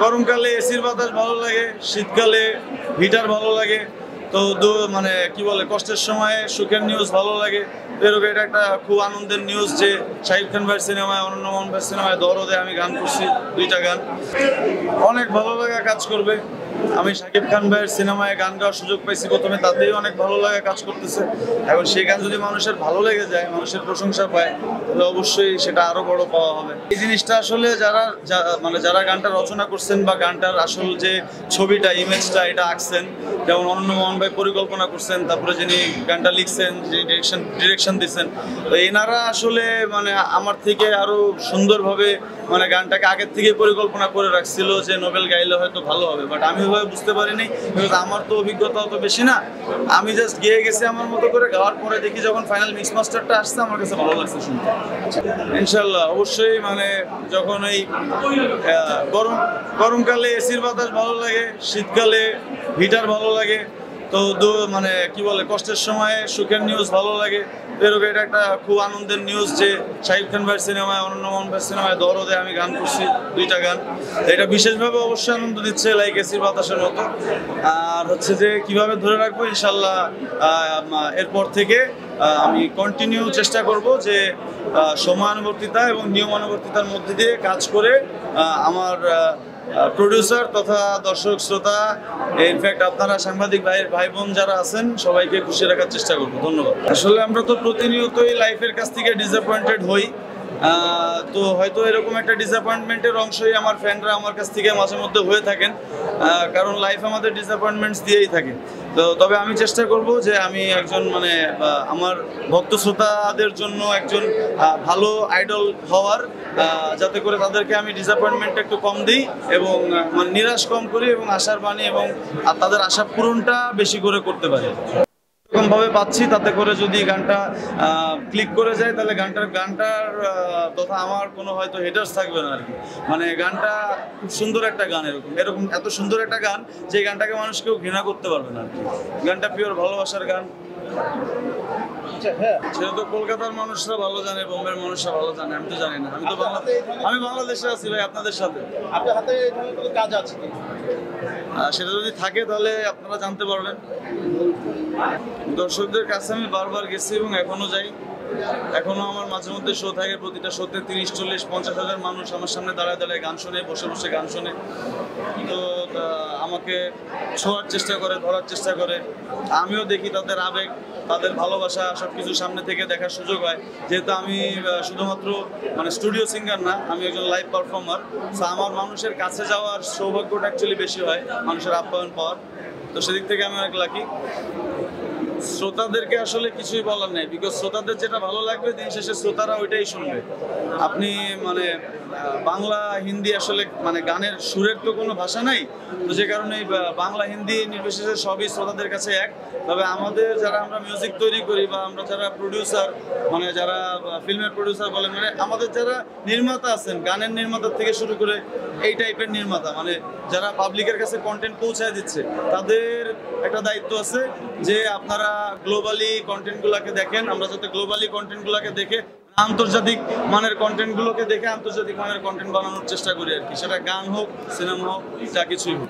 গরমকালে এসির বাতাস ভালো লাগে, শীতকালে হিটার ভালো লাগে। তো মানে কি বলে, কষ্টের সময়ে সুখের নিউজ ভালো লাগে। এরকম এটা একটা খুব আনন্দের নিউজ যে শাকিব খান ভাইয়ের সিনেমায়, অনন্য মোহন ভাইয়ের সিনেমায় দরদে আমি গান করছি, 2টা গান। অনেক ভালো লাগা কাজ করবে। আমি শাকিব খান ভাইয়ের সিনেমায় গান গাওয়ার সুযোগ পাইছি প্রথমে, তাতেই অনেক ভালো লাগা কাজ করতেছে। এখন সেই গান যদি মানুষের ভালো লেগে যায়, মানুষের প্রশংসা পায়, তাহলে অবশ্যই সেটা আরো বড় পাওয়া হবে। এই জিনিসটা আসলে যারা গানটা রচনা করছেন বা গানটার আসল যে ছবিটা, ইমেজটা এটা আঁকছেন, যেমন অনন্য মোহন ভাই পরিকল্পনা করছেন, তারপরে যিনি গানটা লিখছেন, যিনি ডিরেকশন দিচ্ছেন, তো এনারা আসলে মানে আমার থেকে আরো সুন্দরভাবে মানে গানটাকে আগের থেকে পরিকল্পনা করে রাখছিল যে নোবেল গাইলে হয়তো ভালো হবে, বাট আমি ওইভাবে বুঝতে পারিনি, বিকজ আমার তো অভিজ্ঞতা অত বেশি না। আমি জাস্ট গেয়ে গেছি আমার মতো করে, গাওয়ার পরে দেখি যখন ফাইনাল মিক্স মাস্টারটা আসছে আমার কাছে ভালো লাগছে শুনতে। ইনশাল্লাহ অবশ্যই মানে যখন এই গরমকালে এসির বাতাস ভালো লাগে, শীতকালে হিটার ভালো লাগে। তো মানে কি বলে, কষ্টের সময়ে সুখের নিউজ ভালো লাগে। এরকম এটা একটা খুব আনন্দের নিউজ যে শাকিব খান ভাইয়ের সিনেমায়, অনন্য মোহন ভাইয়ের সিনেমায় দরদে আমি গান করছি, 2টা গান। এটা বিশেষভাবে অবশ্যই আনন্দ দিচ্ছে, লাইক এসির বাতাসের মতো। আর হচ্ছে যে কিভাবে ধরে রাখবো, ইনশাল্লাহ এরপর থেকে আমি কন্টিনিউ চেষ্টা করব যে সময়ানুবর্তিতা এবং নিয়মানুবর্তিতার মধ্যে দিয়ে কাজ করে আমার প্রডিউসার তথা দর্শক শ্রোতা, ইনফ্যাক্ট আপনারা সাংবাদিক ভাই বোন যারা আছেন, সবাইকে খুশি রাখার চেষ্টা করব। ধন্যবাদ। আসলে আমরা তো প্রতিনিয়তই লাইফের কাছ থেকে ডিসঅ্যাপয়েন্টেড হই, তো হয়তো এরকম একটা ডিসঅ্যাপয়েন্টমেন্টের অংশই আমার ফ্যানরা আমার কাছ থেকে মাঝে মধ্যে হয়ে থাকেন, কারণ লাইফ আমাদের ডিসঅ্যাপয়েন্টমেন্টস দিয়েই থাকে। তো তবে আমি চেষ্টা করব যে আমি একজন মানে আমার ভক্ত শ্রোতাদের জন্য একজন ভালো আইডল হওয়ার, যাতে করে তাদেরকে আমি ডিসঅ্যাপয়েন্টমেন্টটা একটু কম দিই এবং মানে নিরাশ কম করি এবং আশার বাণী এবং তাদের আশা পূরণটা বেশি করে করতে পারি। এরকমভাবে পাচ্ছি, তাতে করে যদি গানটা ক্লিক করে যায় তাহলে গানটার তথা আমার কোনো হয়তো হেটার্স থাকবে না আর কি। মানে গানটা খুব সুন্দর একটা গান, এরকম এত সুন্দর একটা গান যে গানটাকে মানুষ কেউ ঘৃণা করতে পারবে না আর কি। গানটা পিওর ভালোবাসার গান। সেটা তো কলকাতার মানুষরা ভালো জানে, বোম্বের মানুষরা ভালো জানে, আমি তো জানি না। আমি বাংলাদেশে আছি ভাই, আপনাদের সাথে। আপনার হাতে কোনো কাজ আছে? সেটা যদি থাকে তাহলে আপনারা জানতে পারবেন। দর্শকদের কাছে আমি বারবার গেছি এবং এখনো যাই, এখনো আমার মাঝে মধ্যে শো থাকে। প্রতিটা শোতে 30, 40, 50 হাজার মানুষ আমার সামনে দাঁড়ায় দাঁড়ায় গান শোনে, বসে বসে গান শোনে। তো আমাকে ছোঁয়ার চেষ্টা করে, ধরার চেষ্টা করে। আমিও দেখি তাদের আবেগ, তাদের ভালোবাসা, সব কিছু সামনে থেকে দেখার সুযোগ হয়। যেহেতু আমি শুধুমাত্র মানে স্টুডিও সিঙ্গার না, আমি একজন লাইভ পারফর্মার, সো আমার মানুষের কাছে যাওয়ার সৌভাগ্যটা অ্যাকচুয়ালি বেশি হয়, মানুষের আপ্যায়ন পাওয়ার। তো সেদিক থেকে আমি অনেক লাকি। শ্রোতাদেরকে আসলে কিছুই বলার নেই, বিকজ শ্রোতাদের যেটা ভালো লাগবে দিন শেষে শ্রোতারা ওইটাই শুনবে। আপনি মানে বাংলা হিন্দি আসলে মানে গানের সুরের তো কোনো ভাষা নাই, তো যে কারণে বাংলা হিন্দি নির্বিশেষে সবই শ্রোতাদের কাছে এক। তবে আমাদের যারা আমরা মিউজিক তৈরি করি বা আমরা যারা প্রডিউসার, মানে যারা ফিল্মের প্রডিউসার বলেন, মানে আমাদের যারা নির্মাতা আছেন, গানের নির্মাতার থেকে শুরু করে এই টাইপের নির্মাতা, মানে যারা পাবলিকের কাছে কন্টেন্ট পৌঁছায় দিচ্ছে, তাদের একটা দায়িত্ব আছে যে আপনারা গ্লোবালি কন্টেন্টগুলোকে দেখেন। আমরা যাতে গ্লোবালি কন্টেন্টগুলোকে দেখে আন্তর্জাতিক মানের কন্টেন্টগুলোকে দেখে আন্তর্জাতিক মানের কন্টেন্ট বানানোর চেষ্টা করি আর কি। সেটা গান হোক, সিনেমা হোক, যা কিছুই হোক।